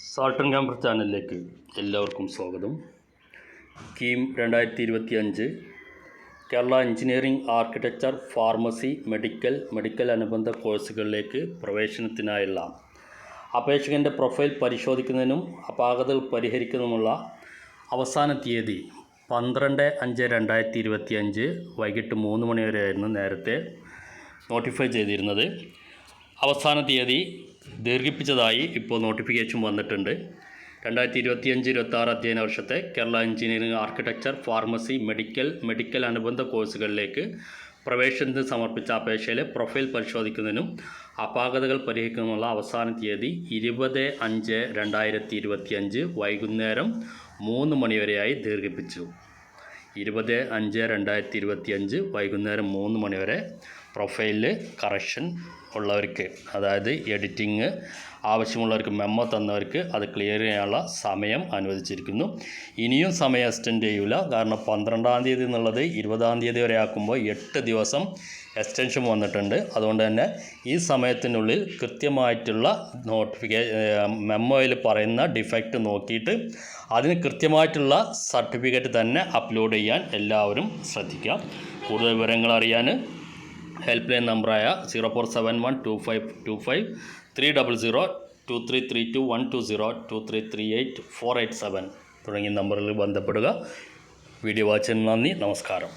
Salt and camper ചാനലിലേക്ക് എല്ലാവർക്കും സ്വാഗതം. KEAM 2025 Kerala engineering, architecture, pharmacy, medical അനുബന്ധ കോഴ്സുകളിലേക്ക് പ്രവേശനത്തിനായുള്ള അപേക്ഷകൻ്റെ പ്രൊഫൈൽ പരിശോധിക്കുന്നതിനും അപാകതകൾ പരിഹരിക്കുന്നതിനുമുള്ള അവസാന തീയതി 12/5/2025 വൈകിട്ട് 3 മണി വരെയായിരുന്നു നേരത്തെ നോട്ടിഫൈ ചെയ്തിരുന്നത്. അവസാന തീയതി ദീർഘിപ്പിച്ചതായി ഇപ്പോൾ നോട്ടിഫിക്കേഷൻ വന്നിട്ടുണ്ട്. 2025-26 അധ്യയന വർഷത്തെ Kerala engineering, architecture, pharmacy, medical അനുബന്ധ കോഴ്സുകളിലേക്ക് പ്രവേശനത്തിന് സമർപ്പിച്ച അപേക്ഷയിലെ പ്രൊഫൈൽ പരിശോധിക്കുന്നതിനും അപാകതകൾ പരിഹരിക്കുന്നതിനുള്ള അവസാന തീയതി 20/5/2025 വൈകുന്നേരം 3 മണി വരെയായി ദീർഘിപ്പിച്ചു. 20/5/2025 വൈകുന്നേരം 3 മണി വരെ പ്രൊഫൈലിൽ കറക്ഷൻ ഉള്ളവർക്ക്, അതായത് എഡിറ്റിംഗ് ആവശ്യമുള്ളവർക്ക്, മെമ്മോ തന്നവർക്ക് അത് ക്ലിയർ ചെയ്യാനുള്ള സമയം അനുവദിച്ചിരിക്കുന്നു. ഇനിയും സമയം എക്സ്റ്റെൻഡ് ചെയ്യില്ല. കാരണം 12-ാം തീയതി എന്നുള്ളത് 20-ാം തീയതി വരെ ആക്കുമ്പോൾ 8 ദിവസം എക്സ്റ്റൻഷൻ വന്നിട്ടുണ്ട്. അതുകൊണ്ട് തന്നെ ഈ സമയത്തിനുള്ളിൽ കൃത്യമായിട്ടുള്ള മെമ്മോയിൽ പറയുന്ന ഡിഫക്റ്റ് നോക്കിയിട്ട് അതിന് കൃത്യമായിട്ടുള്ള സർട്ടിഫിക്കറ്റ് തന്നെ അപ്ലോഡ് ചെയ്യാൻ എല്ലാവരും ശ്രദ്ധിക്കുക. കൂടുതൽ വിവരങ്ങൾ അറിയാൻ ഹെൽപ്പ് ലൈൻ നമ്പറായ 04712525 300 2332 120 2338 487 തുടങ്ങിയ നമ്പറിൽ ബന്ധപ്പെടുക. വീഡിയോ വാച്ചിന് നന്ദി, നമസ്കാരം.